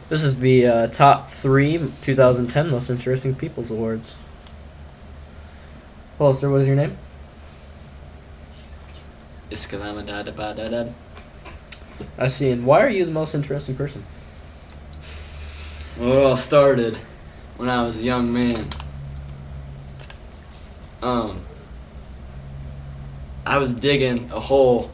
This is the top 3 2010 most interesting people's awards. Hello, sir. What is your name? Iskalamadadabadadad. I see. And why are you the most interesting person? Well, it all started when I was a young man. I was digging a hole,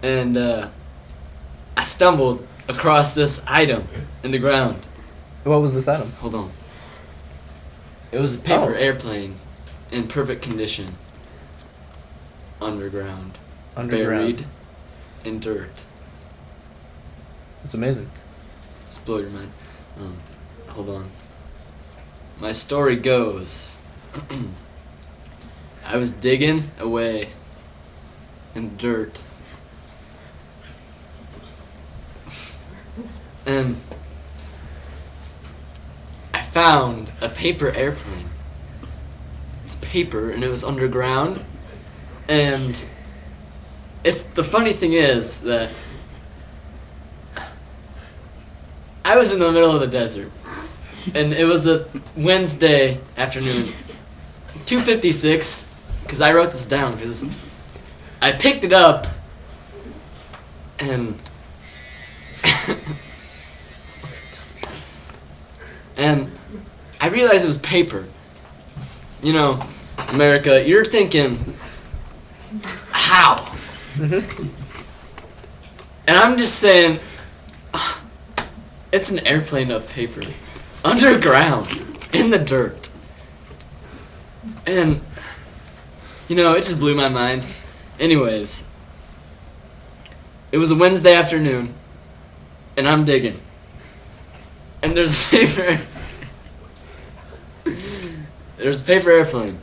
and I stumbled across this item in the ground. What was this item? Hold on. It was a paper airplane in perfect condition. Underground. Buried in dirt. That's amazing. Just blow your mind. Hold on. My story goes, I was digging away in dirt, and I found a paper airplane. It's paper, and it was underground, and the funny thing is that I was in the middle of the desert, and it was a Wednesday afternoon, 2:56, because I wrote this down, because I picked it up, and and I realized it was paper. You know, America, you're thinking, how? And I'm just saying, it's an airplane of paper, underground, in the dirt. And, you know, it just blew my mind. Anyways, it was a Wednesday afternoon, and I'm digging. And there's a paper airplane.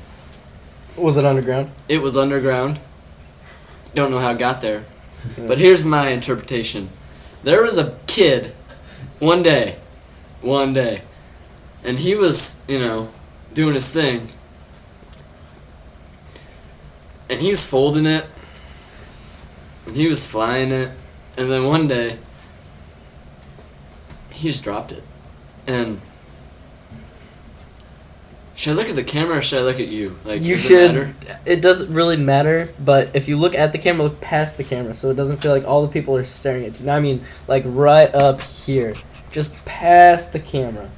Was it underground? It was underground. Don't know how it got there. But here's my interpretation. There was a kid, one day, and he was, you know, doing his thing. And he was folding it, and he was flying it, and then one day, he just dropped it. And should I look at the camera or should I look at you? Like, you does should. it matter? It doesn't really matter, but if you look at the camera, look past the camera, so it doesn't feel like all the people are staring at you. I mean, like right up here, just past the camera.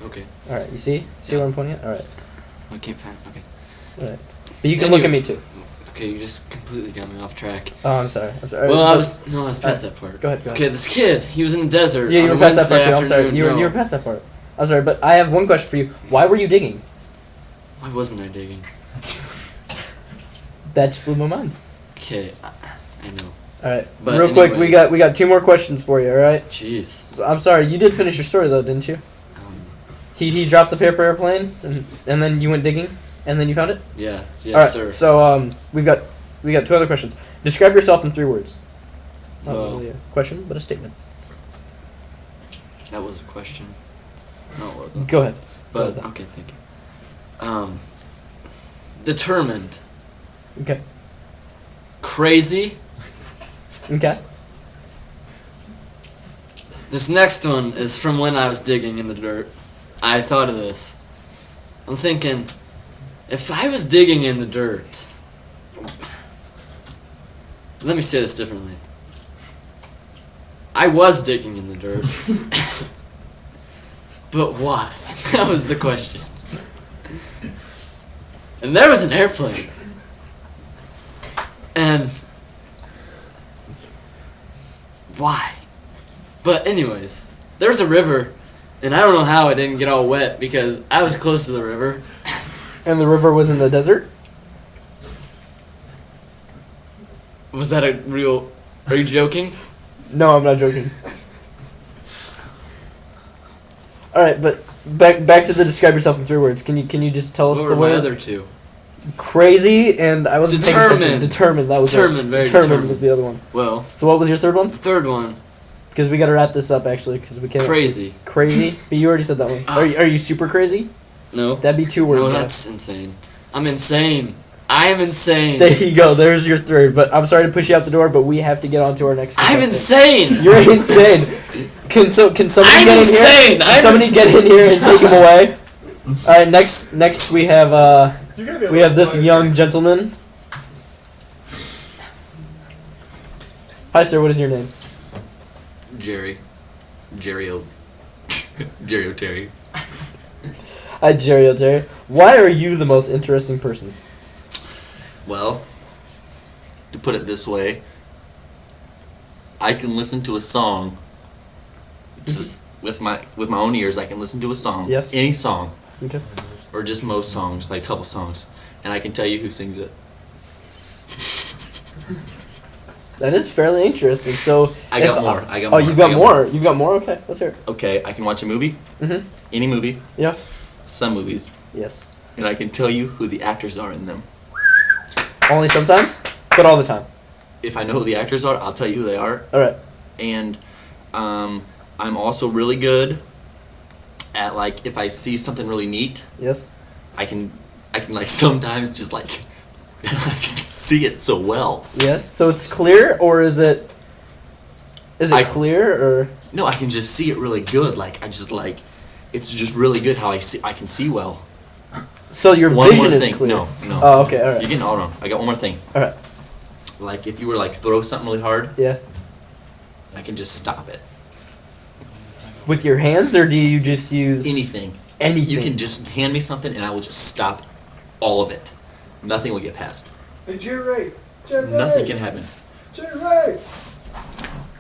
Okay. All right, you see? See where I'm pointing at? All right. I can't find. Okay. All right. But you can look at me too. Okay, you just completely got me off track. Oh, I'm sorry. Well, I was past that part. Go ahead. Okay, this kid, he was in the desert. Yeah, you on were a past that part too. I'm sorry. Wednesday You were past that part. I'm sorry, but I have one question for you. Why were you digging? Why wasn't I digging? That just blew my mind. Okay, I know. All right. But real quick, we anyways. got 2 more questions for you. All right. Jeez. So, I'm sorry. You did finish your story though, didn't you? He dropped the paper airplane, and then you went digging, and then you found it. Yeah. Yes, All right, sir. So we got 2 other questions. Describe yourself in 3 words. Not Well, really a question, but a statement. that was a question. No, it wasn't. Go ahead. But okay, thank you. Determined. Okay. Crazy. Okay. This next one is from when I was digging in the dirt. I thought of this. I'm thinking, if I was digging in the dirt, let me say this differently. I was digging in the dirt. But why? That was the question. And there was an airplane. And why? But anyways, there's a river, and I don't know how it didn't get all wet because I was close to the river. And the river was in the desert? Was that a real... Are you joking? No, I'm not joking. All right, but back to the describe yourself in 3 words. Can you just tell us What the were my word? other 2? Crazy and I wasn't paying attention. Determined. That was Determined, very determined determined. was the other one. Well, So what was your 3rd one? the third one, Because we got to wrap this up actually because we can't. crazy. Crazy. But you already said that one. Are you super crazy? No. That'd be 2 words. No, though. that's insane. I'm insane. I am insane. There you go. There's your 3rd. But I'm sorry to push you out the door, but we have to get on to our next. I'm contestant. insane! You're insane. Can somebody I'm get in insane. here? Can somebody get in here and take him away? All right. Next we have this young gentleman. Hi, sir. What is your name? Jerry O'Terry. Hi, Jerry O'Terry. Why are you the most interesting person? Well, to put it this way, I can listen to a song just with my own ears. I can listen to a song, Yes. any song, Okay. or just most songs, like a couple songs, and I can tell you who sings it. That is fairly interesting. So I got more. Oh, you've got more. You've got more. Okay, let's hear it. Okay, I can watch a movie, any movie, Yes. some movies, Yes. and I can tell you who the actors are in them. Only sometimes, but all the time. If I know who the actors are, I'll tell you who they are. All right. And I'm also really good at, like, if I see something really neat, Yes. I can like sometimes just like I can see it so well. Yes. So it's clear, or is it? Is it clear, or? No, I can just see it really good. Like I just like, it's just really good how I can see well. So your One vision more is thing. clear. No. Oh, okay. All So you're right. getting all wrong. I got one more thing. All right. Like if you were to like throw something really hard, Yeah. I can just stop it. With your hands, or do you just use Anything. anything? You can just hand me something and I will just stop all of it. Nothing will get past. Hey, Jerry! Jerry! Nothing can happen. Jerry!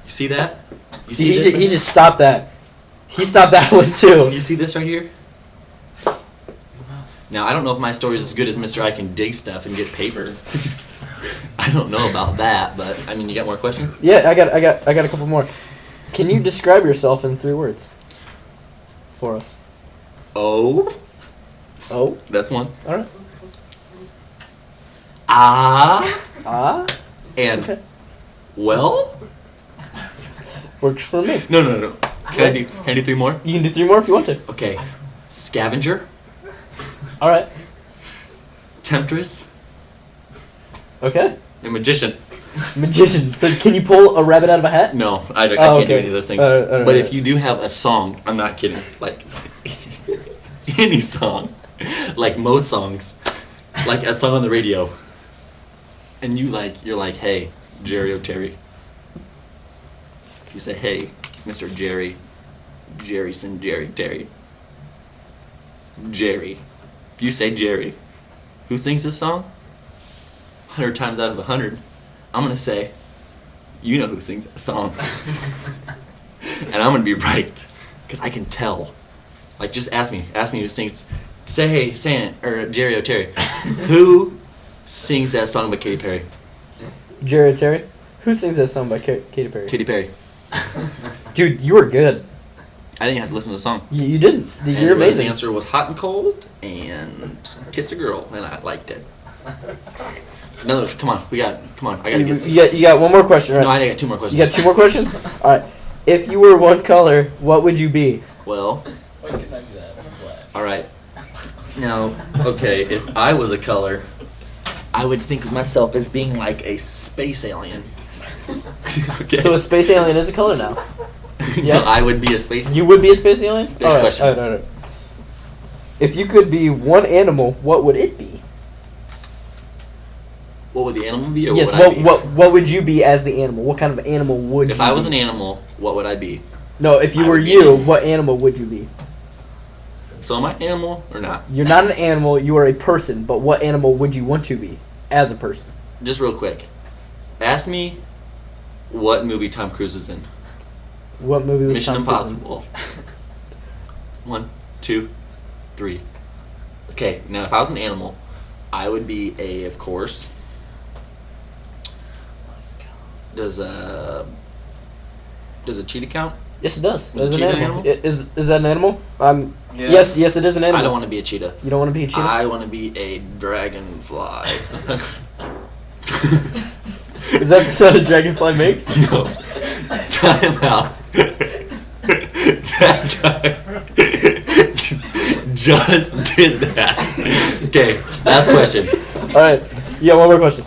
You see that? You See, he, this he just stopped that. He stopped that one too. You see this right here? Now I don't know if my story is as good as Mr. I can dig stuff and get paper. I don't know about that, but I mean, you got more questions? Yeah, I got a couple more. Can you describe yourself in 3 words for us? Oh, Oh, that's one. all right. Ah, Ah, and okay. well. Works for me. No. Can I do 3 more? You can do 3 more if you want to. Okay. Scavenger, All right. temptress, Okay. and magician. Magician. So can you pull a rabbit out of a hat? No, I can't Oh, do okay. any of those things. Alright, But if you do have a song, I'm not kidding, like any song, like most songs, like a song on the radio, and you're like, hey, Jerry O'Terry. If you say, hey, Mr. Jerry Terry. Jerry. If you say Jerry, who sings this song? 100 times out of 100, I'm gonna say, you know who sings that song. And I'm gonna be right, because I can tell. Like, just ask me who sings. Say, hey, or Jerry O'Terry, who sings that song by Katy Perry? Jerry Terry. Who sings that song by Katy Perry? Katy Perry. Dude, you were good. I didn't have to listen to the song. You didn't. You're And amazing. The answer was Hot and Cold and Kissed a Girl, and I liked it. No, come on, I gotta get this. You got one more question, right? No, I got 2 more questions. You got 2 more questions? All right. If you were one color, what would you be? Well, alright. Now, okay, if I was a color, I would think of myself as being like a space alien. Okay. So a space alien is a color now. Yes. No, I would be a space alien. You would be a space alien? Next All right, question. all right. If you could be one animal, what would it be? What would the animal be, or Yes. what would I be? What would you be as the animal? What kind of animal would If you? I was be? an animal, what would I be? No, if you I were would be you, an- what animal would you be? So am I an animal or not? You're not an animal. You are a person. But what animal would you want to be as a person? Just real quick. Ask me what movie Tom Cruise is in. What movie was Mission Tom Cruise in? Impossible. 1, 2, 3. Okay, now if I was an animal, I would be of course. Does a cheetah count? Yes, it does. Is It's a an cheetah an animal. animal? Is that an animal? Yes, it is an animal. I don't want to be a cheetah. You don't want to be a cheetah? I want to be a dragonfly. Is that the sound a dragonfly makes? No. Time out. That guy just did that. Okay, last question. Alright, you got one more question.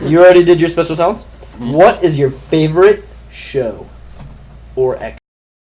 You already did your special talents? What is your favorite show or actor?